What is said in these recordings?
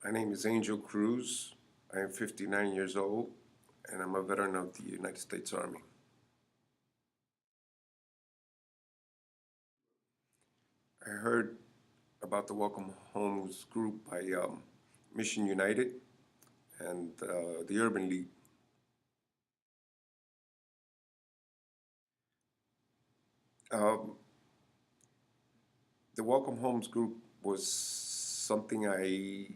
My name is Angel Cruz. I am 59 years old, and I'm a veteran of the United States Army. I heard about the Welcome Homes group by Mission United and the Urban League. Um, the Welcome Homes group was something I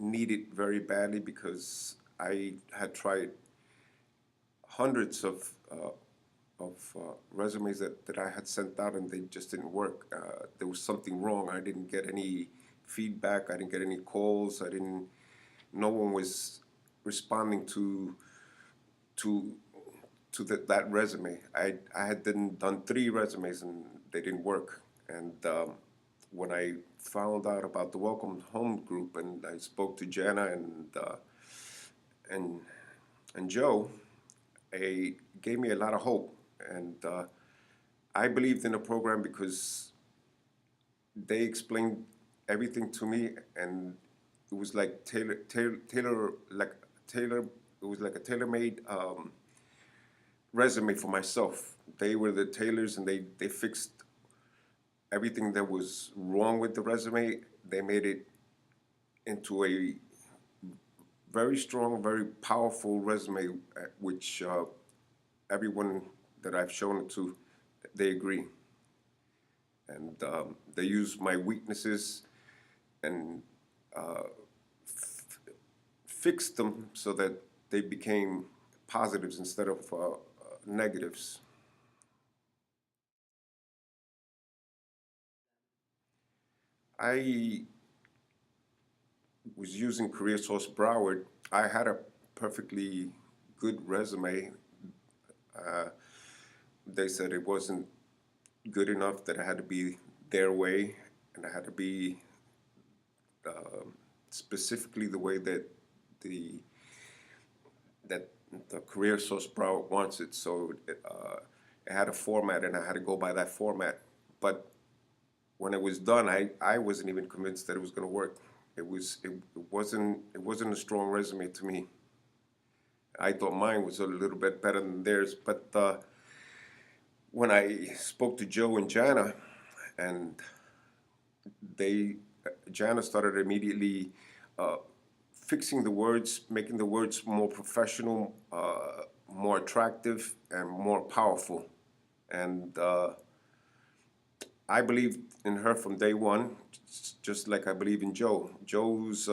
needed very badly because I had tried hundreds of resumes that I had sent out and they just didn't work. There was something wrong. I didn't get any feedback. I didn't get any calls. No one was responding to that resume. I had done 3 resumes and they didn't work. And when I found out about the Welcome Home group and I spoke to Jana and and Joe, it gave me a lot of hope. And I believed in the program because they explained everything to me, and it was like tailor. It was like a tailor-made resume for myself. They were the tailors, and they fixed everything that was wrong with the resume. They made it into a very strong, very powerful resume, which everyone that I've shown it to, they agree. And they use my weaknesses and fixed them so that they became positives instead of negatives. I was using Career Source Broward. I had a perfectly good resume. Uh, they said it wasn't good enough, that I had to be their way, and I had to be specifically the way the that the Career Source Broward wants it. So it had a format, and I had to go by that format. But when it was done, I wasn't even convinced that it was going to work. It wasn't a strong resume to me. I thought mine was a little bit better than theirs, but when I spoke to Joe and Jana, and they Jana started immediately uh, fixing the words, making the words more professional, more attractive, and more powerful. And I believed in her from day one, just like I believe in Joe. Joe's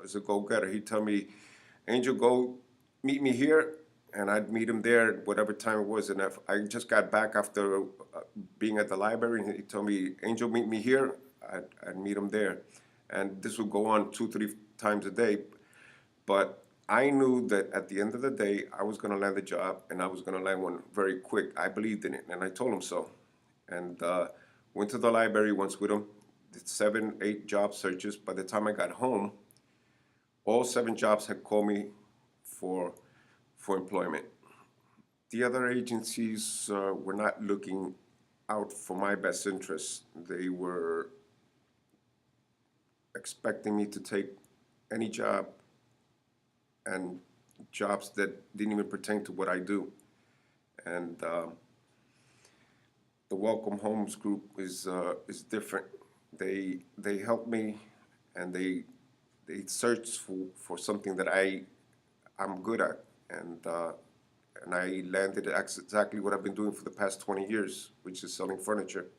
is a go-getter. He'd tell me, Angel, go meet me here, and I'd meet him there at whatever time it was. And if I just got back after being at the library, and he told me, Angel, meet me here. I'd meet him there. And this would go on 2, 3 times a day. But I knew that at the end of the day, I was going to land the job, and I was going to land one very quick. I believed in it, and I told him so. And went to the library once with him, did 7, 8 job searches. By the time I got home, all 7 jobs had called me for employment. The other agencies were not looking out for my best interests. They were expecting me to take any job, and jobs that didn't even pertain to what I do. And the Welcome Homes group is different. They help me, and they search for something that I'm good at, and I landed exactly what I've been doing for the past 20 years, which is selling furniture.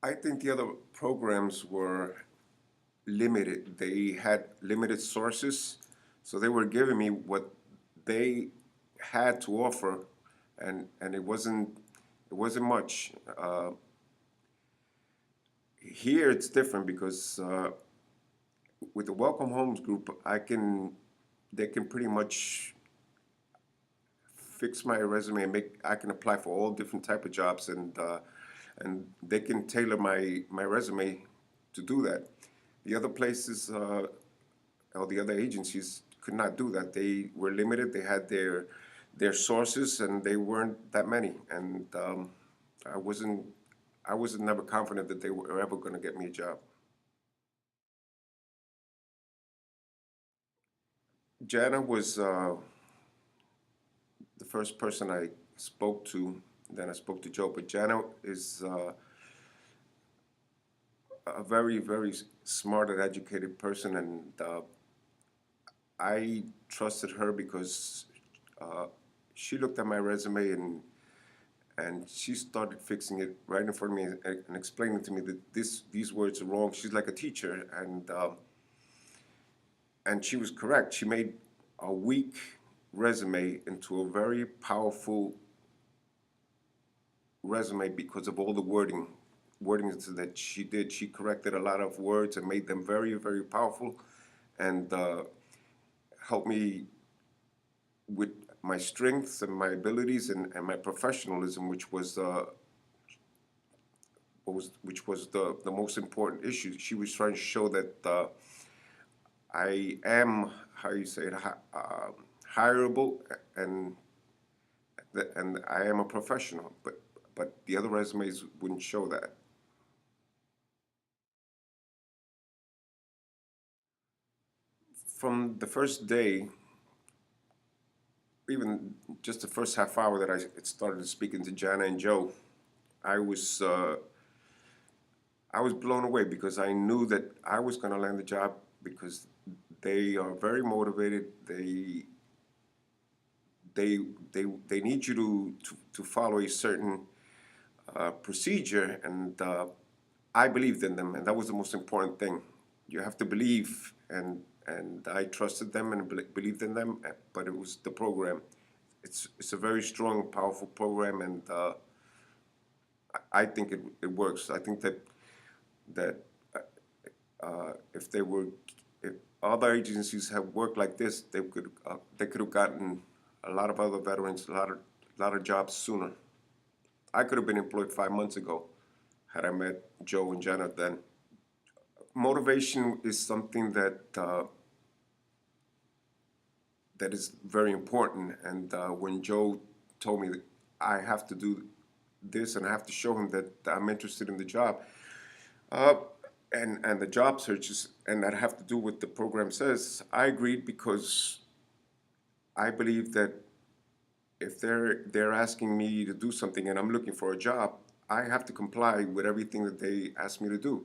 I think the other programs were limited. They had limited sources, so they were giving me what they had to offer, and it wasn't much. Here it's different because with the Welcome Homes group, they can pretty much fix my resume and I can apply for all different type of jobs, and they can tailor my resume to do that. The other places or the other agencies could not do that. They were limited. They had their sources, and they weren't that many. And I wasn't I was never confident that they were ever going to get me a job. Jana was the first person I spoke to. Then I spoke to Joe. But Jana is a very, very smart and educated person, and I trusted her because uh, she looked at my resume and she started fixing it right in front of me and explaining to me that these words are wrong. She's like a teacher, and she was correct. She made a weak resume into a very powerful resume because of all the wordings that she did. She corrected a lot of words and made them very, very powerful, and helped me with my strengths and my abilities and my professionalism, which was the most important issue. She was trying to show that I am, how you say it, hireable, and and I am a professional. But the other resumes wouldn't show that. From the first day, even just the first half hour that I started speaking to Jana and Joe, I was uh, I was blown away because I knew that I was going to land the job because they are very motivated. They they need you to follow a certain procedure, and I believed in them, and that was the most important thing. You have to believe, and I trusted them and believed in them, but it was the program. It's a very strong, powerful program, and I think it works. I think that if they were, if other agencies have worked like this, they could have gotten a lot of other veterans a lot of jobs sooner. I could have been employed 5 months ago had I met Joe and Janet then. Motivation is something that is very important, and when Joe told me that I have to do this and I have to show him that I'm interested in the job, uh, and the job searches, and that have to do what the program says, I agreed because I believe that if they're asking me to do something and I'm looking for a job, I have to comply with everything that they ask me to do.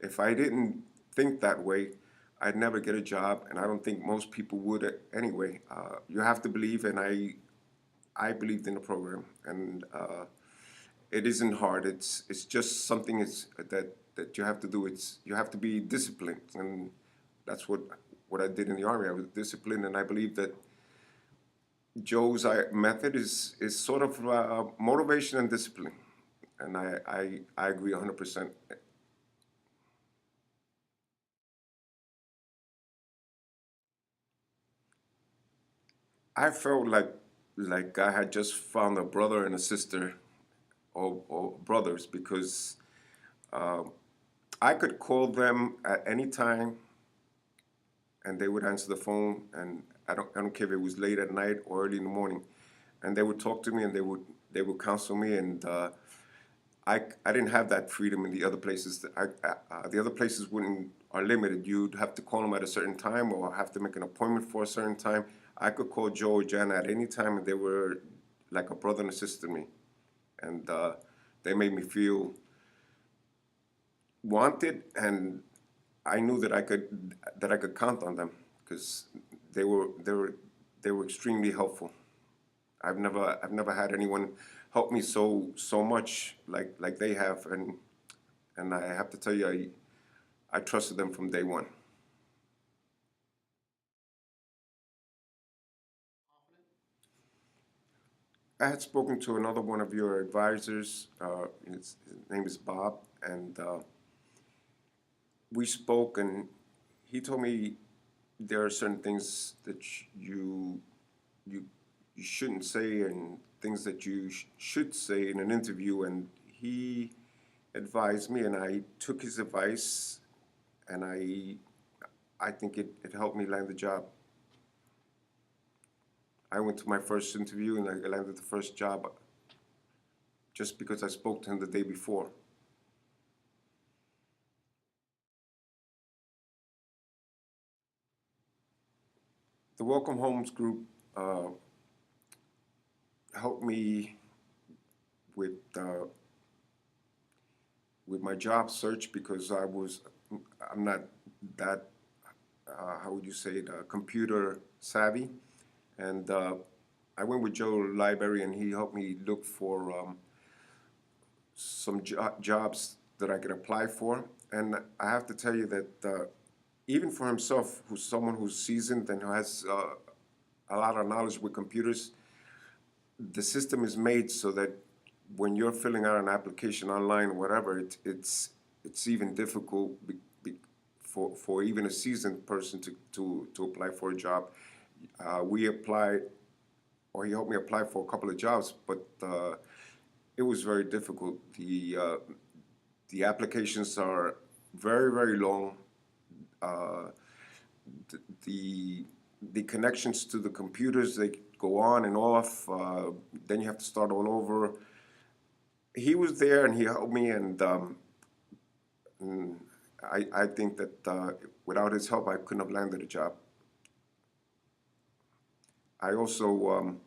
If I didn't think that way, I'd never get a job, and I don't think most people would anyway. You have to believe, and I believed in the program, and it isn't hard. It's just something that you have to do. You have to be disciplined, and that's what I did in the army. I was disciplined, and I believe that Joe's method is sort of motivation and discipline, and I agree 100%. I felt like I had just found a brother and a sister, or brothers, because I could call them at any time, and they would answer the phone, and I don't care if it was late at night or early in the morning, and they would talk to me, and they would counsel me, and I didn't have that freedom in the other places. The other places wouldn't are limited. You'd have to call them at a certain time or have to make an appointment for a certain time. I could call Joe or Jana at any time, and they were like a brother and a sister to me, and they made me feel wanted, and I knew that I could count on them because they were they were they were extremely helpful. I've never had anyone help me so much like they have, and I have to tell you, I trusted them from day one. I had spoken to another one of your advisors. His name is Bob, and we spoke, and he told me there are certain things that you you shouldn't say, and things that you should say in an interview, and he advised me, and I took his advice, and I think it helped me land the job. I went to my first interview and I landed the first job just because I spoke to him the day before. The Welcome Homes group uh, helped me with uh, with my job search because I'm not that how would you say it, computer savvy, and I went with Joe Library and he helped me look for some jobs that I could apply for. And I have to tell you that even for himself, who's someone who's seasoned and who has a lot of knowledge with computers, the system is made so that when you're filling out an application online, whatever, it's even difficult for even a seasoned person to apply for a job. We applied, or he helped me apply for a couple of jobs, but it was very difficult. The applications are very, very long. Uh, the the connections to the computers, they go on and off. Then you have to start all over. He was there and he helped me, and I think that without his help, I couldn't have landed a job. I also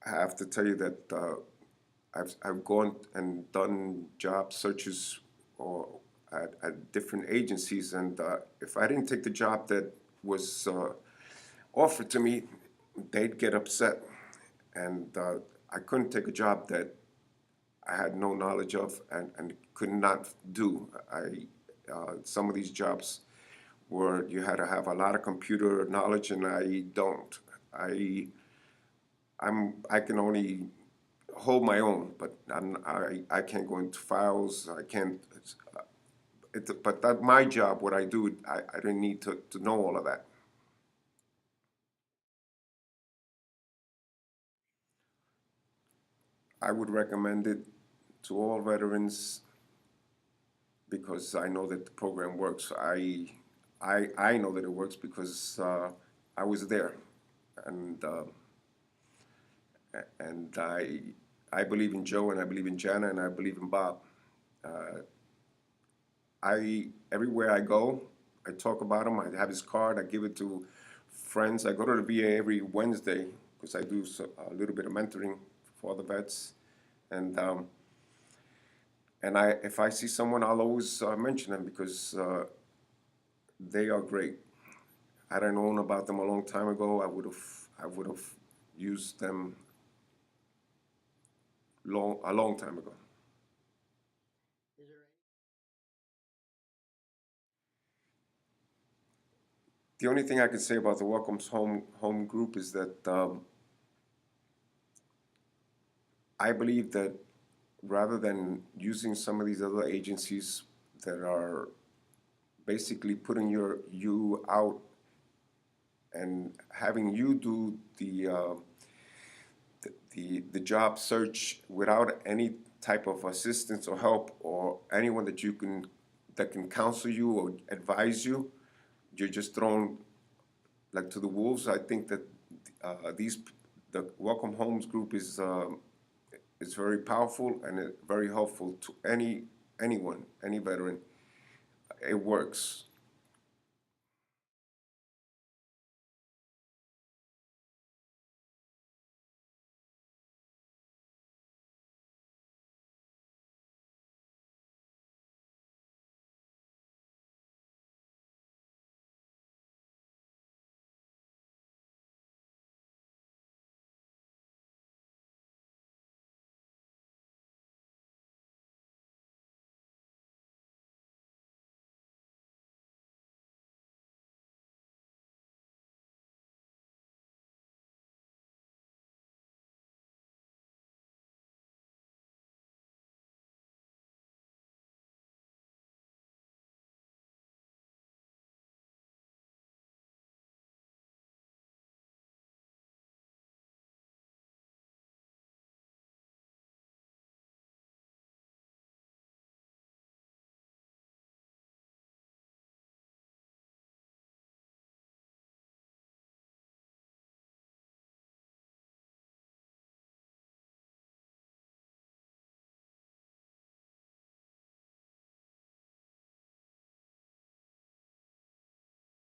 have to tell you that I've gone and done job searches or at different agencies, and if I didn't take the job that was offered to me, they'd get upset, and I couldn't take a job that I had no knowledge of and could not do. Some of these jobs where you had to have a lot of computer knowledge, and I don't. I can only hold my own, but I can't go into files. I can't. But that my job, what I do, I didn't need to know all of that. I would recommend it to all veterans because I know that the program works. I know that it works because I was there, and and I believe in Joe, and I believe in Jana, and I believe in Bob. Uh, I everywhere I go, I talk about him. I have his card. I give it to friends. I go to the VA every Wednesday because I do a little bit of mentoring for the vets, and if I see someone, I'll always mention them because they are great. Had I known about them a long time ago, I would have used them a long time ago. The only thing I can say about the Welcomes Home group is that I believe that rather than using some of these other agencies that are basically putting you out and having you do the job search without any type of assistance or help or anyone that can counsel you or advise you, you're just thrown like to the wolves. I think that the Welcome Homes group is very powerful and very helpful to anyone, any veteran. It works.